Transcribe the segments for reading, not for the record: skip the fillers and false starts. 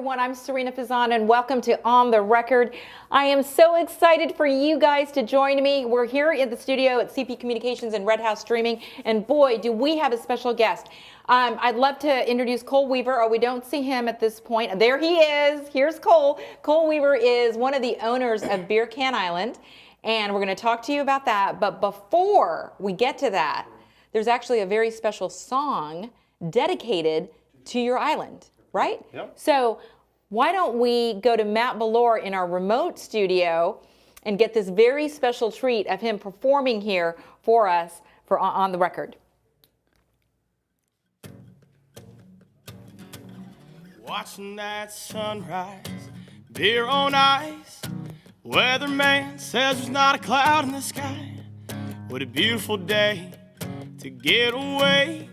everyone. I'm Sarina Fazan and welcome to On the Record. I am so excited for you guys to join me. We're here in the studio at CP Communications and Red House Streaming, and boy, do we have a special guest. I'd love to introduce Cole Weaver. Oh, we don't see him at this point. There he is. Here's Cole. Cole Weaver is one of the owners of Beer Can Island, and we're going to talk to you about that. But before we get to that, there's actually a very special song dedicated to your island, right? Yep. So why don't we go to Matt Billor in our remote studio and get this very special treat of him performing here for us for On the Record. Watching that sunrise, beer on ice. Weatherman says there's not a cloud in the sky. What a beautiful day to get away.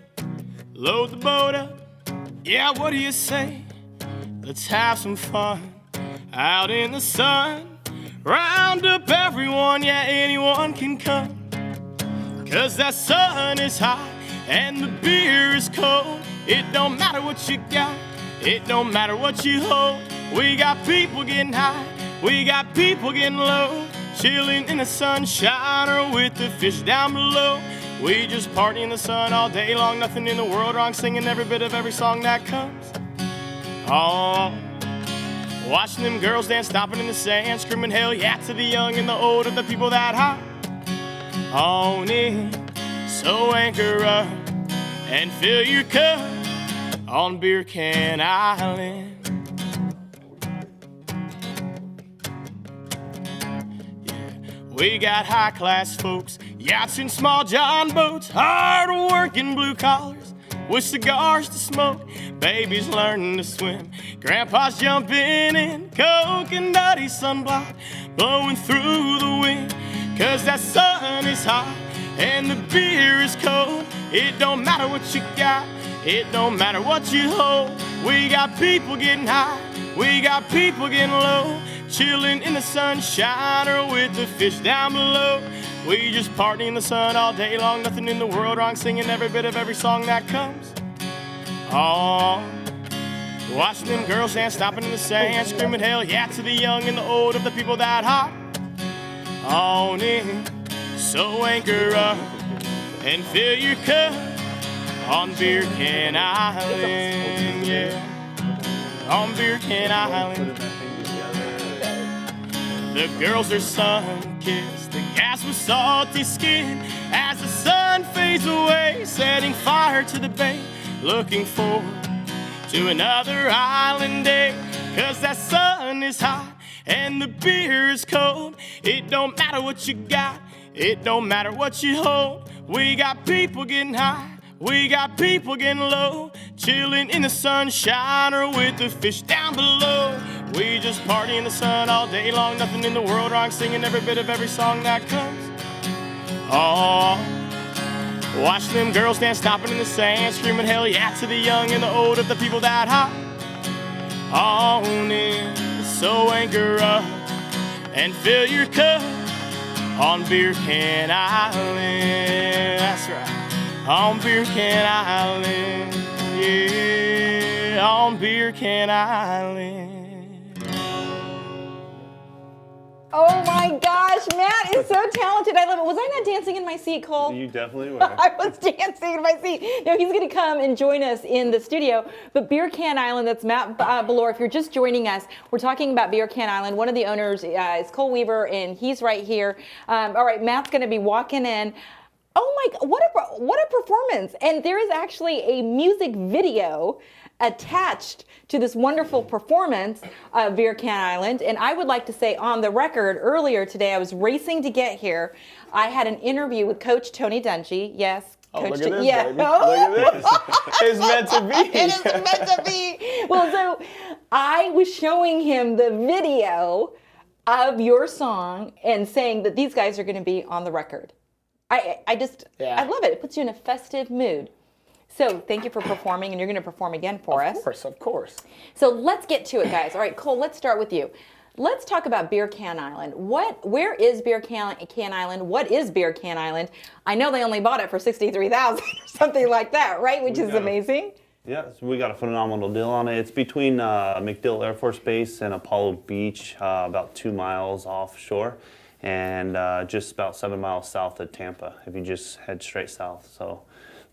Load the boat up, yeah, what do you say? Let's have some fun out in the sun. Round up everyone, yeah, anyone can come. 'Cause that sun is hot and the beer is cold. It don't matter what you got, it don't matter what you hold. We got people getting high, we got people getting low. Chilling in the sunshine or with the fish down below. We just party in the sun all day long, nothing in the world wrong, singing every bit of every song that comes. Oh, watching them girls dance, stomping in the sand, screaming hell yeah to the young and the old, of the people that hop on in. So anchor up and fill your cup on Beer Can Island. We got high-class folks, yachts and small john boats, hard-working blue collars with cigars to smoke, babies learning to swim, grandpa's jumping in, coconutty sunblock blowing through the wind. 'Cause that sun is hot and the beer is cold. It don't matter what you got, it don't matter what you hold. We got people getting high, we got people getting low. Chilling in the sunshine or with the fish down below. We just party in the sun all day long, nothing in the world wrong, singing every bit of every song that comes. Oh, watching them girls dance, stomping in the sand, screaming hell yeah to the young and the old, of the people that hop on in. So anchor up and fill your cup on Beer Can Island, yeah, on Beer Can Island. The girls are sun-kissed, the gas with salty skin, as the sun fades away, setting fire to the bay, looking forward to another island day. 'Cause that sun is hot and the beer is cold. It don't matter what you got, it don't matter what you hold. We got people getting high, we got people getting low, chilling in the sunshine or with the fish down below. We just party in the sun all day long, nothing in the world wrong, singing every bit of every song that comes. Oh, watching them girls dance, stomping in the sand, screaming hell yeah to the young and the old, of the people that hop on in. So anchor up and fill your cup on Beer Can Island. That's right, on Beer Can Island, yeah, on Beer Can Island. Oh my gosh, Matt is so talented. I love it. Was I not dancing in my seat, Cole? You definitely were. I was dancing in my seat. No, he's going to come and join us in the studio. But Beer Can Island, that's Matt Billor. If you're just joining us, we're talking about Beer Can Island. One of the owners is Cole Weaver, and he's right here. All right, Matt's going to be walking in. Oh my, what a performance. And there is actually a music video attached to this wonderful performance of Beer Can Island. And I would like to say on the record, earlier today, I was racing to get here. I had an interview with Coach Tony Dungy. Yes. Oh, Coach look at this, yeah. baby. Look at this. It's meant to be. It is meant to be. Well, so I was showing him the video of your song and saying that these guys are going to be on the record. I love it. It puts you in a festive mood. So thank you for performing, and you're going to perform again for us. Of course. So let's get to it, guys. All right, Cole, let's start with you. Let's talk about Beer Can Island. Where is Beer Can Island? What is Beer Can Island? I know they only bought it for $63,000 or something like that, right? Which is amazing. Yeah, so we got a phenomenal deal on it. It's between MacDill Air Force Base and Apollo Beach, about 2 miles offshore, and just about 7 miles south of Tampa if you just head straight south. So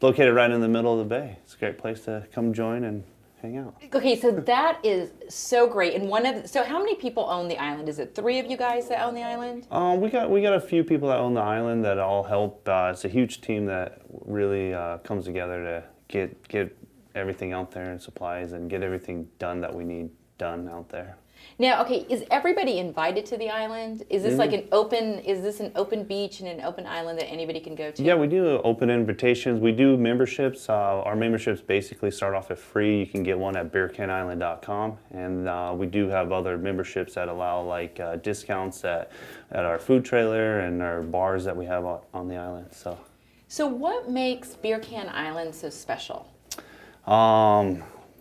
located right in the middle of the bay. It's a great place to come join and hang out. Okay, so that is so great. And so how many people own the island? Is it 3 of you guys that own the island? We got a few people that own the island that all help. It's a huge team that really comes together to get everything out there and supplies and get everything done that we need done out there. Now, okay, is everybody invited to the island? Is this like an open beach and an open island that anybody can go to? Yeah, we do open invitations. We do memberships. Our memberships basically start off at free. You can get one at beercanisland.com, and we do have other memberships that allow like discounts at our food trailer and our bars that we have on the island. So what makes Beer Can Island so special?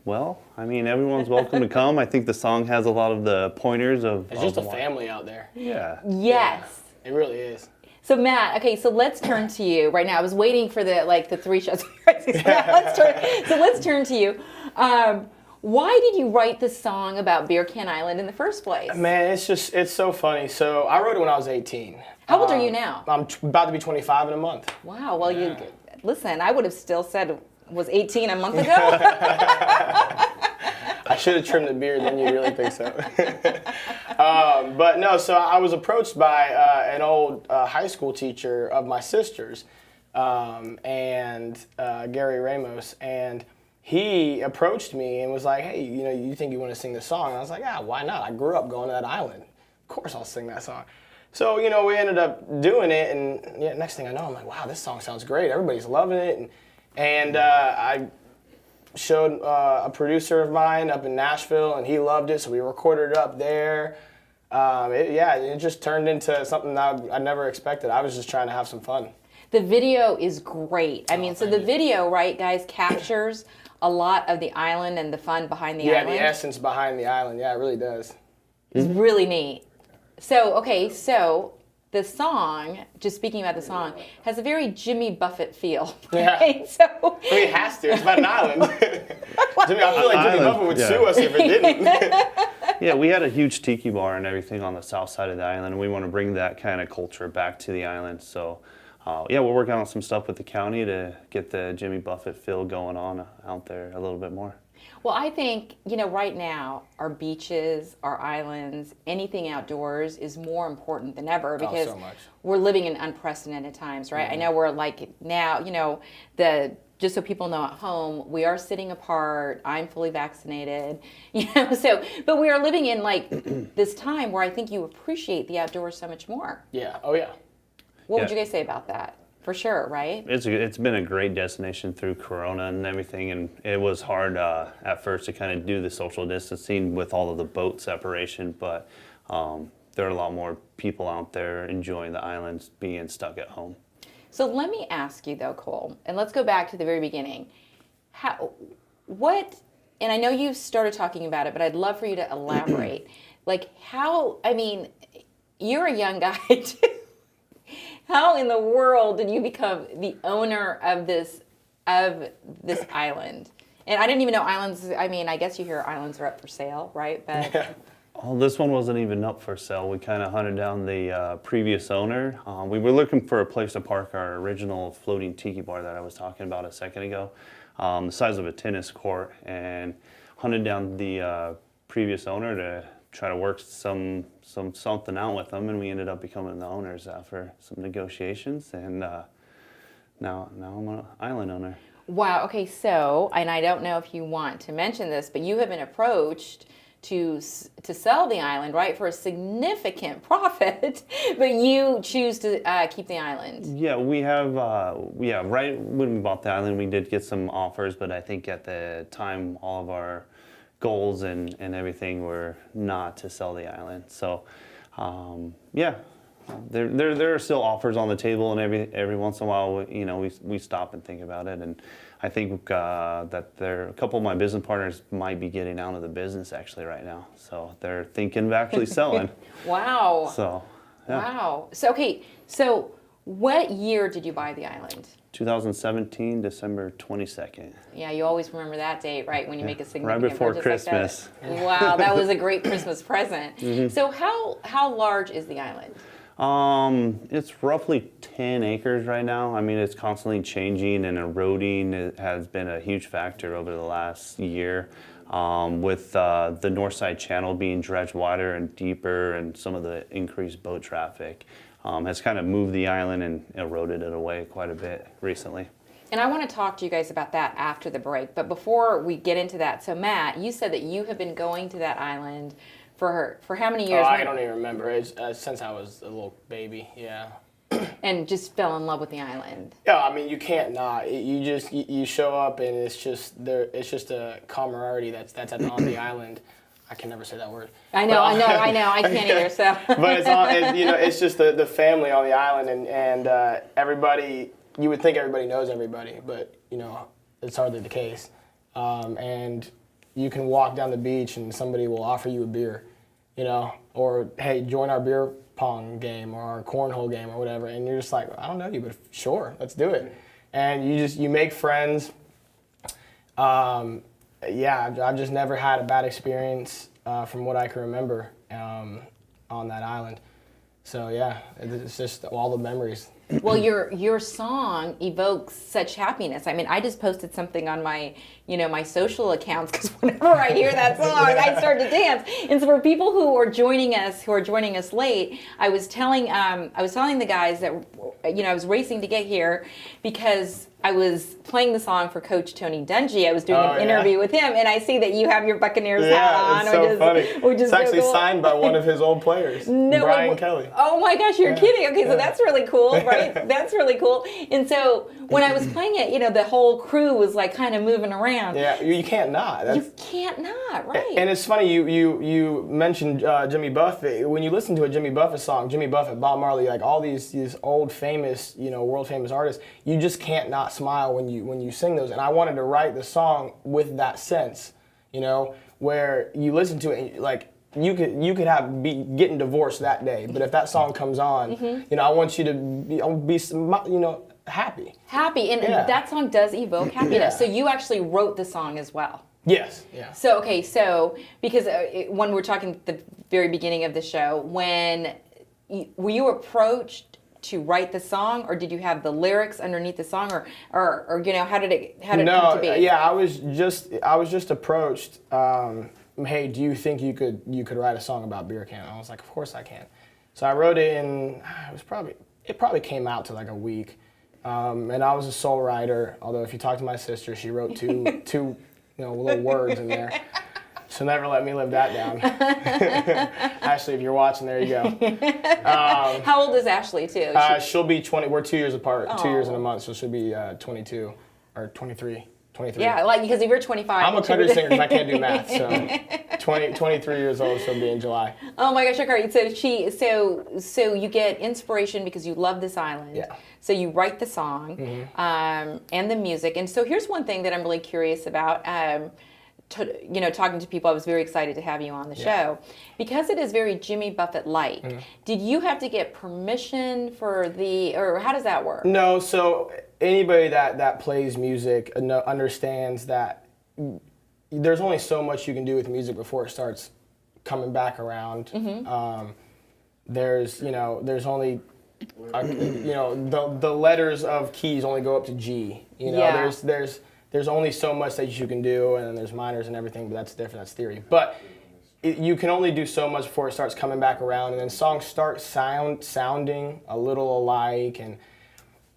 Well, I mean, everyone's welcome to come. I think the song has a lot of the pointers of... It's just a family out there. Yeah. Yes. Yeah, it really is. So Matt, okay, so let's turn to you right now. I was waiting for the 3 shots. Let's turn to you. Why did you write the song about Beer Can Island in the first place? Man, it's so funny. So I wrote it when I was 18. How old are you now? I'm about to be 25 in a month. Wow, well, listen, I would have still said was 18 a month ago. I should have trimmed the beard, then you really think so. But no, so I was approached by an old high school teacher of my sister's, and Gary Ramos, and he approached me and was like, hey, you think you want to sing this song? And I was like, yeah, why not? I grew up going to that island. Of course I'll sing that song. So, we ended up doing it, and next thing I know, I'm like, wow, this song sounds great. Everybody's loving it. And I showed a producer of mine up in Nashville, and he loved it, so we recorded it up there. It just turned into something that I never expected. I was just trying to have some fun. The video is great. I mean, so the video, right, guys, captures a lot of the island and the fun behind the island. Yeah, the essence behind the island. Yeah, it really does. It's really neat. So, okay, so the song, just speaking about the song, has a very Jimmy Buffett feel. Right? Yeah. So, I mean, it has to. It's about an island. I feel like Jimmy Buffett would sue us if it didn't. Yeah, we had a huge tiki bar and everything on the south side of the island, and we want to bring that kind of culture back to the island. So, we're working on some stuff with the county to get the Jimmy Buffett feel going on out there a little bit more. Well, I think, right now, our beaches, our islands, anything outdoors is more important than ever because so much. We're living in unprecedented times, right? Mm-hmm. I know we're like now, just so people know at home, we are sitting apart. I'm fully vaccinated, but we are living in like this time where I think you appreciate the outdoors so much more. Yeah. Oh, yeah. What would you guys say about that? For sure, right? It's been a great destination through Corona and everything, and it was hard at first to kind of do the social distancing with all of the boat separation, but there are a lot more people out there enjoying the islands being stuck at home. So let me ask you though, Cole, and let's go back to the very beginning. And I know you started talking about it, but I'd love for you to elaborate. You're a young guy too. How in the world did you become the owner of this island? And I didn't even know islands, I guess you hear islands are up for sale, right? But Oh, this one wasn't even up for sale. We kind of hunted down the previous owner. We were looking for a place to park our original floating tiki bar that I was talking about a second ago, the size of a tennis court, and hunted down the previous owner to try to work something out with them, and we ended up becoming the owners after some negotiations, and now I'm an island owner. Wow. Okay. So, and I don't know if you want to mention this, but you have been approached to sell the island, right, for a significant profit, but you choose to keep the island. Yeah, we have. Right when we bought the island, we did get some offers, but I think at the time, all of our goals and everything were not to sell the island. So, there are still offers on the table, and every once in a while, we stop and think about it. And I think that a couple of my business partners might be getting out of the business actually right now. So they're thinking of actually selling. Wow. So, yeah. Wow. So, okay. So What year did you buy the island? 2017, December 22nd. Yeah, you always remember that date, right? When you make a significant Right before purchase like Christmas. that. Wow, that was a great Christmas present. So how large is the island? It's roughly 10 acres right now. I mean, it's constantly changing and eroding. It has been a huge factor over the last year. With the north side channel being dredged wider and deeper, and some of the increased boat traffic has kind of moved the island and eroded it away quite a bit recently. And I want to talk to you guys about that after the break. But before we get into that, so Matt, you said that you have been going to that island for how many years? Oh, I don't even remember. It's since I was a little baby, yeah. And just fell in love with the island. Yeah, I mean, you can't not. You show up and it's just there. It's just a camaraderie on the island. I can never say that word. I know. I can't either. So. But it's just the family on the island, and everybody. You would think everybody knows everybody, but it's hardly the case. And you can walk down the beach and somebody will offer you a beer, or hey, join our beer pong game or our cornhole game or whatever, and you're just like, I don't know you, but sure, let's do it. And you make friends. I've just never had a bad experience from what I can remember on that island. So yeah, it's just all the memories. Well, your song evokes such happiness. I mean, I just posted something on my, my social accounts, because whenever I hear that song, I start to dance. And so for people who are joining us late, I was telling the guys that, I was racing to get here because I was playing the song for Coach Tony Dungy. I was doing an interview with him, and I see that you have your Buccaneers hat on. It's so funny. It's actually cool. signed by one of his old players, Brian Kelly. Oh my gosh, you're kidding. Okay, so that's really cool, right? That's really cool. And so when I was playing it, the whole crew was like kind of moving around. Yeah, you can't not. You can't not, right? And it's funny, you mentioned Jimmy Buffett. When you listen to a Jimmy Buffett song, Jimmy Buffett, Bob Marley, like all these old famous, world famous artists, you just can't not smile when you sing those. And I wanted to write the song with that sense, where you listen to it and like you could be getting divorced that day, but if that song comes on, I want you to be happy. Happy, and that song does evoke happiness. Yeah. So you actually wrote the song as well. Yes. Yeah. So because when we're talking at the very beginning of the show, were you approached to write the song, or did you have the lyrics underneath the song, or how did it come to be? Yeah, I was just approached. Hey, do you think you could write a song about beer can? I was like, of course I can. So I wrote it in. It probably came out to like a week, and I was a sole writer. Although if you talk to my sister, she wrote two little words in there. So never let me live that down. Ashley, if you're watching, there you go. How old is Ashley, too? She'll be 20. We're 2 years apart, 2 years and a month, so she'll be 22 or 23. Yeah, because if you're 25. I'm a country singer because I can't do math, so 23 years old, she'll be in July. Oh my gosh, okay. So you get inspiration because you love this island. Yeah. So you write the song and the music. And so here's one thing that I'm really curious about. Talking to people, I was very excited to have you on the show because it is very Jimmy Buffett-like. Did you have to get permission or how does that work? No, so anybody that plays music understands that there's only so much you can do with music before it starts coming back around. There's only the letters of keys only go up to G. There's only so much that you can do, and there's minors and everything, but that's different, that's theory. But you can only do so much before it starts coming back around, and then songs start sounding a little alike, and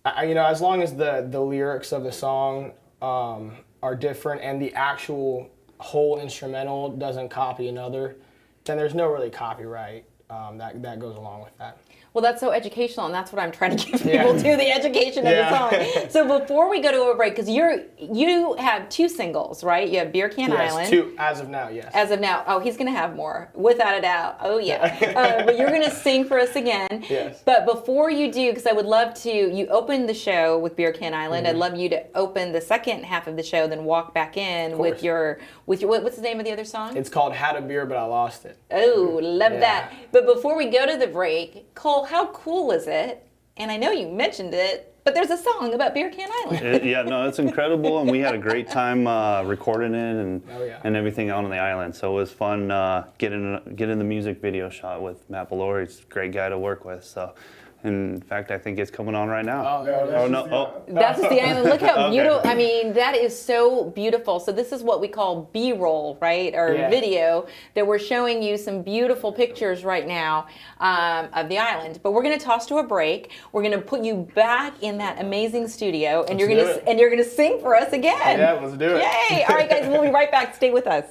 as long as the lyrics of the song are different and the actual whole instrumental doesn't copy another, then there's no really copyright that goes along with that. Well, that's so educational, and that's what I'm trying to give people to, the education of the song. So before we go to a break, because you have 2 singles, right? You have Beer Can Island. 2, as of now, yes. As of now. Oh, he's going to have more, without a doubt. Oh, yeah. But you're going to sing for us again. Yes. But before you do, because I would love to, you opened the show with Beer Can Island. I'd love you to open the second half of the show, then walk back in with your what's the name of the other song? It's called Had a Beer, But I Lost It. Oh, love that. But before we go to the break, Cole, how cool is it? And I know you mentioned it, but there's a song about Beer Can Island. Yeah, no, it's incredible, and we had a great time recording it and everything out on the island. So it was fun getting the music video shot with Matt Billor. He's a great guy to work with. So, in fact, I think it's coming on right now. That's the island. Look how Okay. beautiful. I mean, that is so beautiful. So this is what we call B-roll, right? Or video, that we're showing you some beautiful pictures right now of the island. But we're going to toss to a break. We're going to put you back in that amazing studio, and you're going to sing for us again. Yeah, let's do it. Yay! All right, guys, we'll be right back. Stay with us.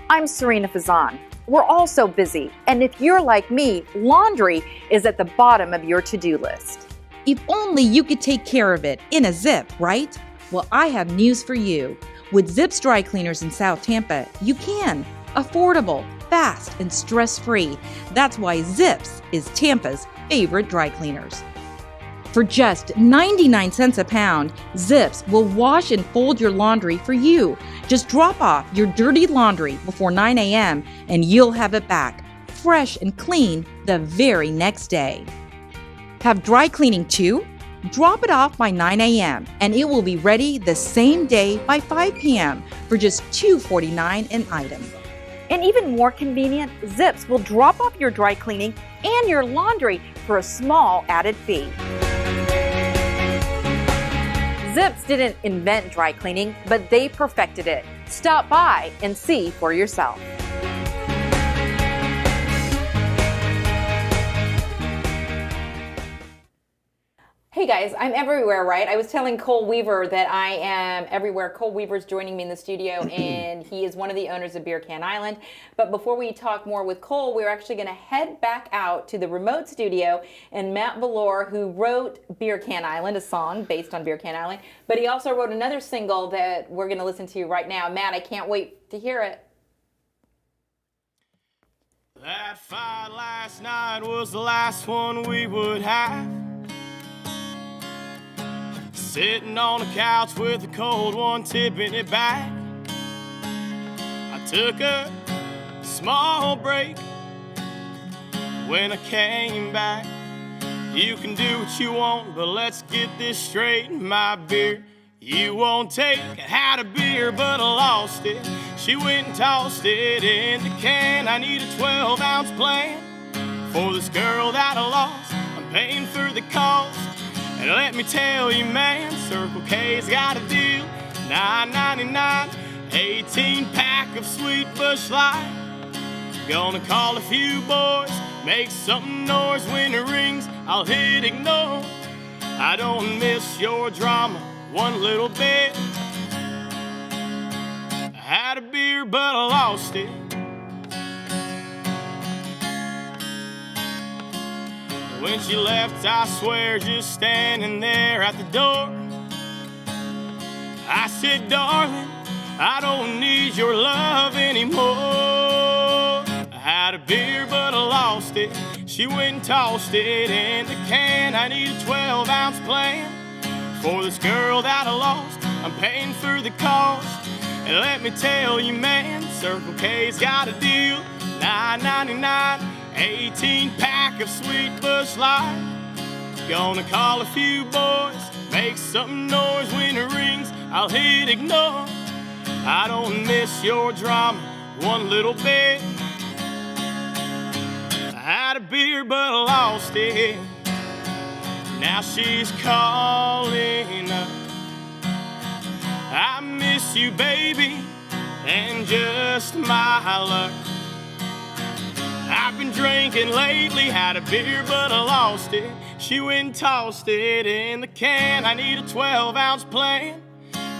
I'm Sarina Fazan. We're all so busy, and if you're like me, laundry is at the bottom of your to-do list. If only you could take care of it in a zip, right? Well, I have news for you. With Zips Dry Cleaners in South Tampa, you can. Affordable, fast, and stress-free. That's why Zips is Tampa's favorite dry cleaners. For just 99 cents a pound, Zips will wash and fold your laundry for you. Just drop off your dirty laundry before 9 a.m. and you'll have it back, fresh and clean, the very next day. Have dry cleaning too? Drop it off by 9 a.m. and it will be ready the same day by 5 p.m. for just $2.49 an item. And even more convenient, Zips will drop off your dry cleaning and your laundry for a small added fee. Zips didn't invent dry cleaning, but they perfected it. Stop by and see for yourself. Hey guys, I'm everywhere, right? I was telling Cole Weaver that I am everywhere. Cole Weaver's joining me in the studio, and he is one of the owners of Beer Can Island. But before we talk more with Cole, we're actually going to head back out to the remote studio, and Matt Billor, who wrote Beer Can Island, a song based on Beer Can Island, but he also wrote another single that we're going to listen to right now. Matt, I can't wait to hear it. That fight last night was the last one we would have. Sitting on the couch with a cold one, tipping it back. I took a small break. When I came back, you can do what you want, but let's get this straight. My beer you won't take. I had a beer, but I lost it. She went and tossed it in the can. I need a 12-ounce plan for this girl that I lost. I'm paying for the cost. And let me tell you, man, Circle K's got a deal. $9.99, 18-pack of Sweet Bush Light. Gonna call a few boys, make some noise when it rings. I'll hit ignore. I don't miss your drama one little bit. I had a beer, but I lost it. When she left, I swear, just standing there at the door, I said, darling, I don't need your love anymore. I had a beer, but I lost it. She went and tossed it in the can. I need a 12-ounce plan for this girl that I lost. I'm paying for the cost. And let me tell you, man, Circle K's got a deal. $9.99. 18-pack of Sweet Bush Light. Gonna call a few boys, make some noise when it rings. I'll hit ignore. I don't miss your drama one little bit. I had a beer, but I lost it. Now she's calling up. I miss you, baby, and just my luck. I've been drinking lately, had a beer, but I lost it. She went and tossed it in the can. I need a 12-ounce plan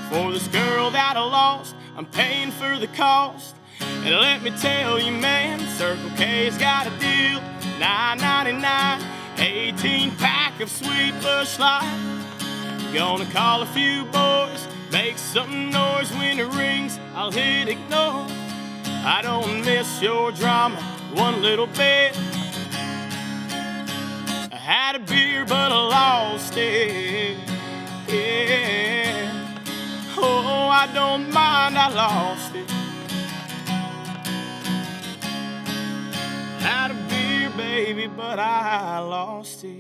for this girl that I lost. I'm paying for the cost. And let me tell you, man, Circle K's got a deal. $9.99, 18-pack of Sweet Bush Light. Gonna call a few boys, make some noise when it rings. I'll hit ignore. I don't miss your drama one little bit. I had a beer, but I lost it. Yeah. Oh, I don't mind, I lost it. Had a beer, baby, but I lost it.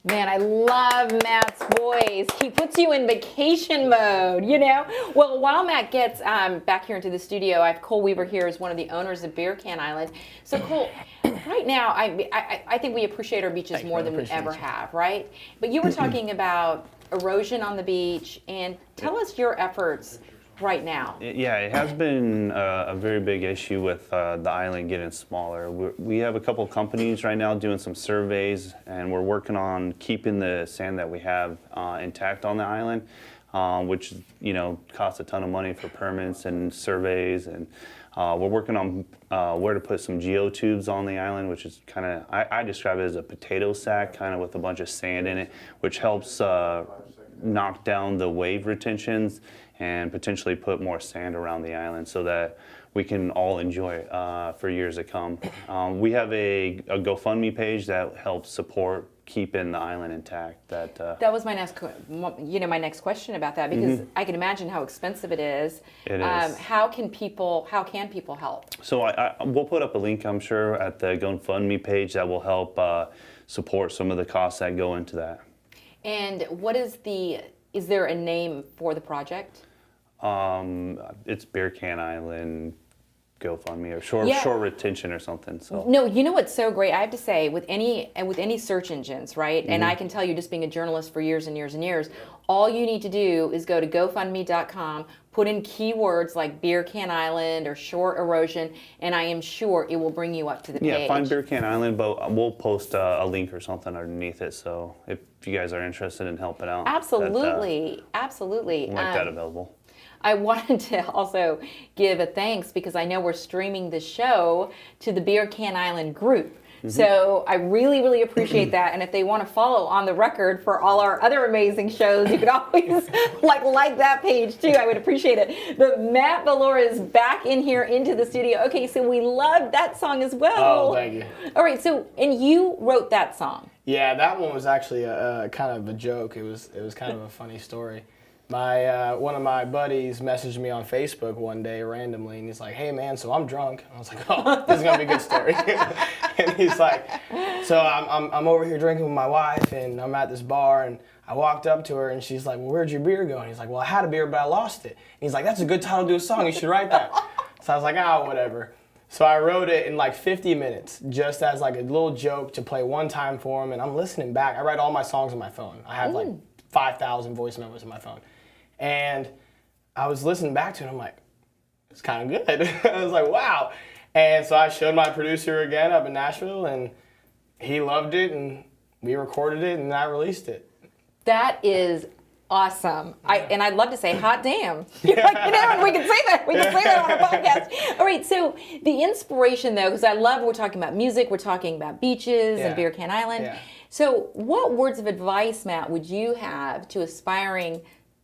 Man, I love Matt's voice. He puts you in vacation mode, you know? Well, while Matt gets back here into the studio, I have Cole Weaver here as one of the owners of Beer Can Island. So Cole, right now, I think we appreciate our beaches more than we ever have, right? But you were talking about erosion on the beach, and tell us your efforts right now. Yeah, it has been a very big issue with the island getting smaller. We have a couple of companies right now doing some surveys, and we're working on keeping the sand that we have intact on the island, which costs a ton of money for permits and surveys. And we're working on where to put some geotubes on the island, which is kind of, I describe it as a potato sack, kind of with a bunch of sand in it, which helps knock down the wave retentions and potentially put more sand around the island so that we can all enjoy it for years to come. We have a GoFundMe page that helps support keeping the island intact. That was my next question about that, because I can imagine how expensive it is. It is. How can people help? So we'll put up a link, I'm sure, at the GoFundMe page that will help support some of the costs that go into that. And is there a name for the project? It's Beer Can Island GoFundMe or shore retention or something. So no, you know what's so great? I have to say, with any search engines, right? And I can tell you, just being a journalist for years and years and years, all you need to do is go to GoFundMe.com, put in keywords like Beer Can Island or shore erosion, and I am sure it will bring you up to the page. Yeah, find Beer Can Island, but we'll post a link or something underneath it. So if you guys are interested in helping out, absolutely. We'll make that available. I wanted to also give a thanks, because I know we're streaming the show to the Beer Can Island group. So I really, really appreciate that. And if they want to follow On the Record for all our other amazing shows, you can always like that page too. I would appreciate it. But Matt Billor is back in here into the studio. Okay, so we love that song as well. Oh, thank you. All right, so, and you wrote that song. Yeah, that one was actually a kind of a joke. It was kind of a funny story. One of my buddies messaged me on Facebook one day randomly, and he's like, "Hey man, so I'm drunk." I was like, "Oh, this is gonna be a good story." And he's like, "So I'm over here drinking with my wife, and I'm at this bar, and I walked up to her, and she's like, 'Well, where'd your beer go?' And he's like, 'Well, I had a beer, but I lost it.' And he's like, 'That's a good title to do a song. You should write that.' So I was like, "Oh, whatever." So I wrote it in like 50 minutes, just as like a little joke to play one time for him. And I'm listening back. I write all my songs on my phone. I have like 5,000 voice memos on my phone. And I was listening back to it, and I'm like, it's kind of good. I was like, wow. And so I showed my producer again up in Nashville, and he loved it, and we recorded it, and I released it. That is awesome. And I'd love to say, hot damn. And we can say that. We can say that on our podcast. All right, so the inspiration, though, because I love, we're talking about music, we're talking about beaches and Beer Can Island. Yeah. So what words of advice, Matt, would you have to aspiring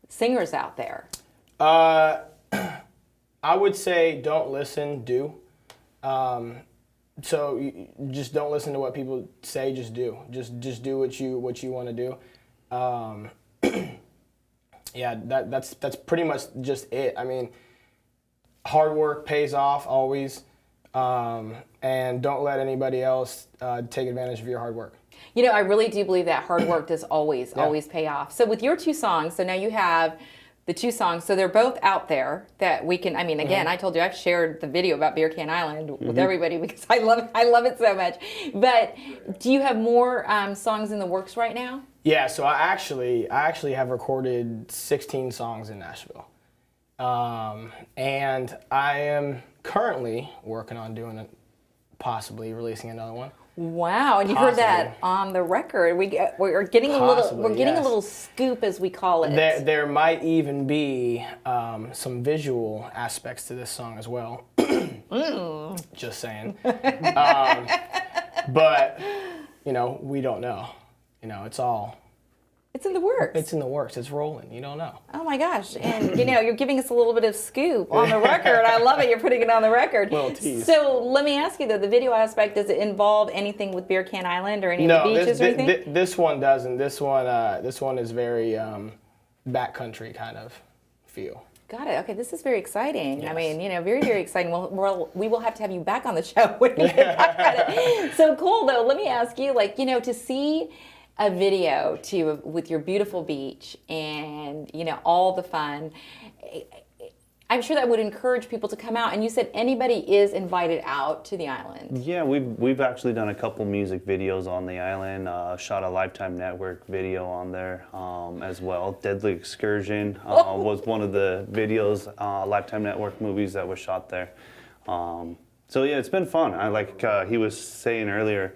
singers out there? I would say don't listen, do. So you just don't listen to what people say, just do. Just do what you want to do. Yeah, that's pretty much just it. I mean, hard work pays off always, and don't let anybody else take advantage of your hard work. You know, I really do believe that hard work does always pay off. So with your two songs, so now you have the two songs, so they're both out there that we can, I mean, again, I told you I've shared the video about Beer Can Island with everybody because I love it so much. But do you have more songs in the works right now? Yeah, so I actually have recorded 16 songs in Nashville. And I am currently working on possibly releasing another one. Wow, and you heard that on the record. We're getting a little scoop, as we call it. There might even be some visual aspects to this song as well. Just saying. But we don't know. It's in the works. It's in the works. It's rolling. You don't know. Oh my gosh. And you're giving us a little bit of scoop on the record. I love it. You're putting it on the record. Little tease. So let me ask you though, the video aspect, does it involve anything with Beer Can Island or any of the beaches or anything? This one doesn't. This one is very backcountry kind of feel. Got it. Okay, this is very exciting. Yes. I mean, very, very exciting. Well, we will have to have you back on the show when we can talk about it. So cool, though. Let me ask you, to see a video with your beautiful beach and, you know, all the fun, I'm sure that would encourage people to come out. And you said anybody is invited out to the island. Yeah, we've actually done a couple music videos on the island. Shot a Lifetime Network video on there as well. Deadly Excursion was one of the videos, Lifetime Network movies that was shot there. So yeah, it's been fun. I like he was saying earlier.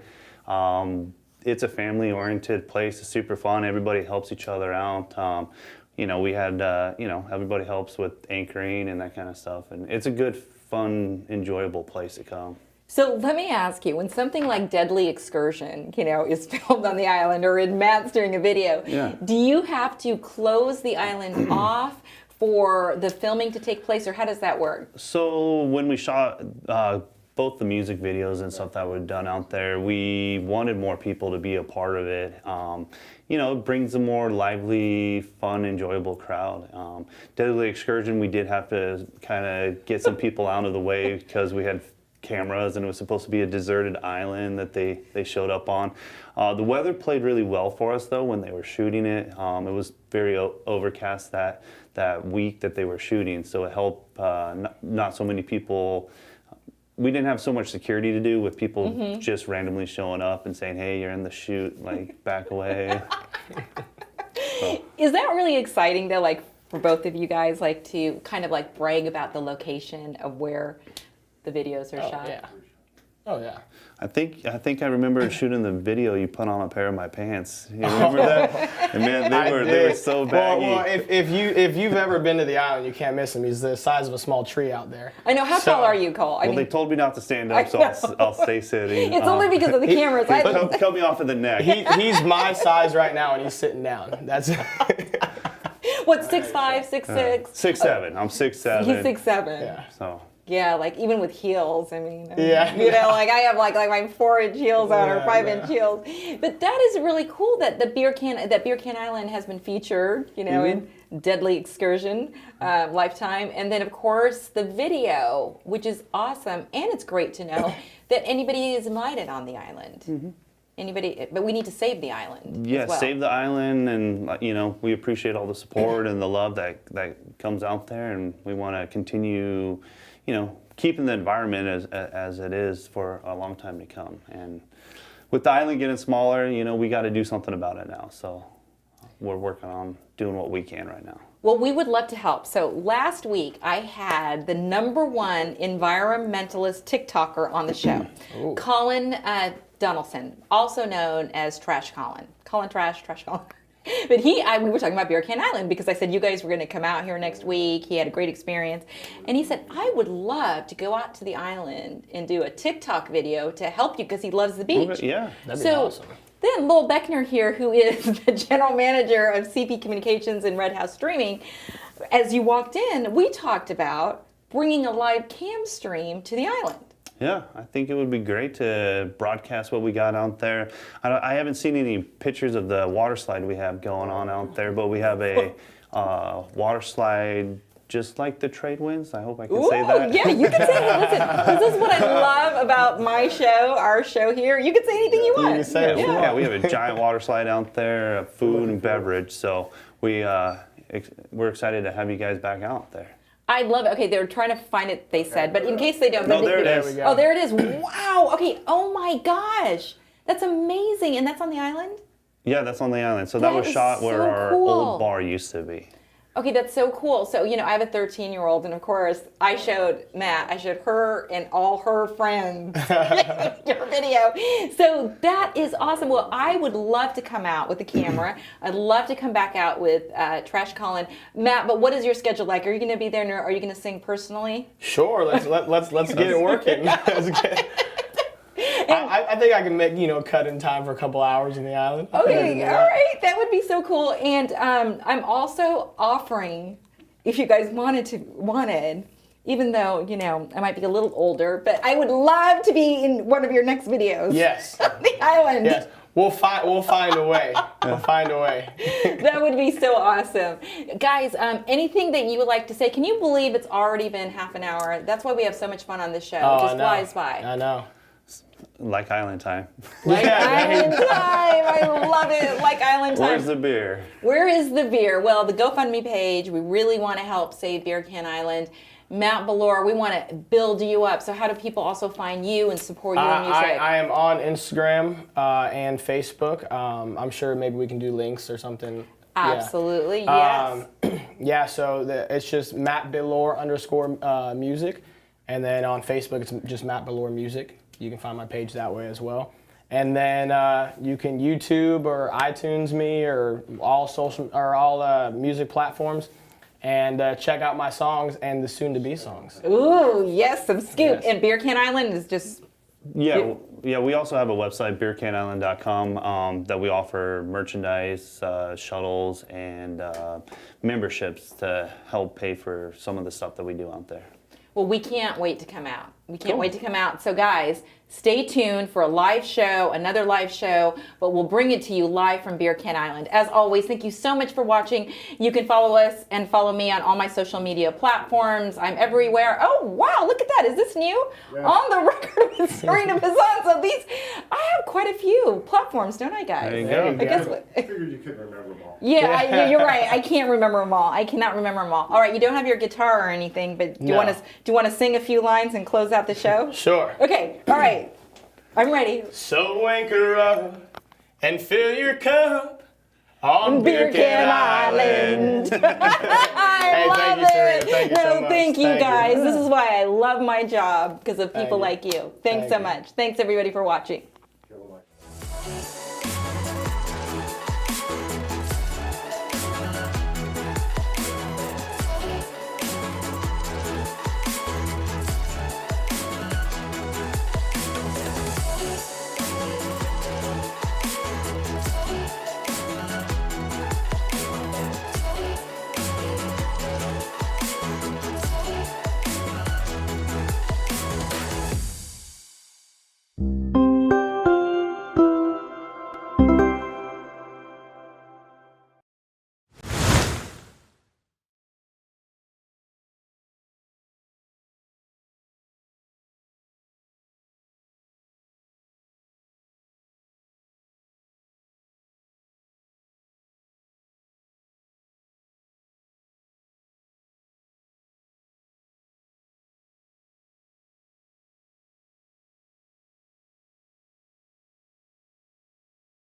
It's a family-oriented place. It's super fun. Everybody helps each other out. You know, we had, you know, everybody helps with anchoring and that kind of stuff. And it's a good, fun, enjoyable place to come. So let me ask you, when something like Deadly Excursion, you know, is filmed on the island or in Matt's doing a video, do you have to close the island off for the filming to take place, or how does that work? So when we shot both the music videos and stuff that were done out there, we wanted more people to be a part of it. You know, it brings a more lively, fun, enjoyable crowd. Deadly Excursion, we did have to kind of get some people out of the way because we had cameras and it was supposed to be a deserted island that they showed up on. The weather played really well for us though when they were shooting it. It was very overcast that week that they were shooting, so it helped not so many people. We didn't have so much security to do with people just randomly showing up and saying, hey, you're in the shoot, like, back away. So. Is that really exciting, though, like, for both of you guys, like, to kind of, like, brag about the location of where the videos are shot? Yeah. Oh, yeah. I think I remember shooting the video. You put on a pair of my pants. You remember that? And man, they were so baggy. Well, if you've ever been to the island, you can't miss him. He's the size of a small tree out there. I know. How tall are you, Cole? Well, they told me not to stand up, so I'll stay sitting. It's only because of the cameras. Cut me off of the neck. He's my size right now, and he's sitting down. That's. What, 6'5", 6'6"? 6'7". I'm 6'7". He's 6'7". Yeah. So. Yeah, like even with heels, I mean, Yeah. you know, like I have like my 4-inch heels on or Yeah, 5-inch heels. But that is really cool that Beer Can Island has been featured, you know, in Deadly Excursion, Lifetime, and then of course the video, which is awesome, and it's great to know that anybody is invited on the island. Anybody, but we need to save the island. Yeah, as well. save the island, and you know, we appreciate all the support and the love that comes out there, and we want to continue, you know, keeping the environment as it is for a long time to come. And with the island getting smaller, you know, we got to do something about it now. So we're working on doing what we can right now. Well, we would love to help. So last week I had the #1 environmentalist TikToker on the show, Colin Donaldson, also known as Trash Colin. Trash Colin. But we were talking about Beer Can Island because I said you guys were going to come out here next week. He had a great experience. And he said, I would love to go out to the island and do a TikTok video to help you because he loves the beach. Okay, yeah. That'd be awesome. Then Lowell Beckner here, who is the general manager of CP Communications and Red House Streaming, as you walked in, we talked about bringing a live cam stream to the island. Yeah, I think it would be great to broadcast what we got out there. I haven't seen any pictures of the water slide we have going on out there, but we have a water slide just like the trade winds. I hope I can say that. Yeah, you can say that. Listen, this is what I love about my show, our show here. You can say anything you want. You can say it. Yeah, we have a giant water slide out there, food and beverage. So we're excited to have you guys back out there. I love it. Okay, they're trying to find it, they said, but in case they don't. No, there it is. Oh, there it is. Wow. Okay. Oh my gosh. That's amazing. And that's on the island? Yeah, that's on the island. So that was is shot where so our cool. old bar used to be. Okay, that's so cool. So, you know, I have a 13-year-old, and of course, I showed her and all her friends your video. So that is awesome. Well, I would love to come out with the camera. I'd love to come back out with Trash Colin. Matt, but what is your schedule like? Are you going to be there, or are you going to sing personally? Sure, let's get it working. I think I can make, you know, cut in time for a couple hours in the island. Okay, all right, that would be so cool. And I'm also offering, if you guys wanted, even though, you know, I might be a little older, but I would love to be in one of your next videos. Yes. On the island. Yes. We'll find a way. We'll find a way. That would be so awesome. Guys, anything that you would like to say? Can you believe it's already been half an hour? That's why we have so much fun on this show. It just flies by. I know. Like Island Time. Like Island Time. I love it. Like Island Time. Where's the beer? Where is the beer? Well, the GoFundMe page, we really want to help save Beer Can Island. Matt Billor, we want to build you up. So how do people also find you and support your music? I am on Instagram and Facebook. I'm sure maybe we can do links or something. Absolutely, yes. Yeah, so it's just Matt Billor _ music. And then on Facebook, it's just Matt Billor Music. You can find my page that way as well. And then you can YouTube or iTunes me or all music platforms, and check out my songs and the soon-to-be songs. Ooh, yes, some scoop. Yes. And Beer Can Island is just... Yeah, we also have a website, beercanisland.com, that we offer merchandise, shuttles, and memberships to help pay for some of the stuff that we do out there. Well, we can't wait to come out. We can't wait to come out. So guys, stay tuned for a live show, another live show, but we'll bring it to you live from Beer Can Island. As always, thank you so much for watching. You can follow us and follow me on all my social media platforms. I'm everywhere. Oh, wow, look at that. Is this new? Yeah. On the Record with Sarina Fazan. So I have quite a few platforms, don't I, guys? There you go. I guess what? I figured you couldn't remember them all. Yeah, you're right. I can't remember them all. I cannot remember them all. All right, you don't have your guitar or anything, but do you want to sing a few lines and close out the show? Sure. Okay, all right. I'm ready. So anchor up and fill your cup on Beer Can Island. I love thank you, Sarina. it. Thank you so much. Thank you Thank you. guys. This is why I love my job, because of people like you. Thanks so much. Thanks everybody for watching. Feel like-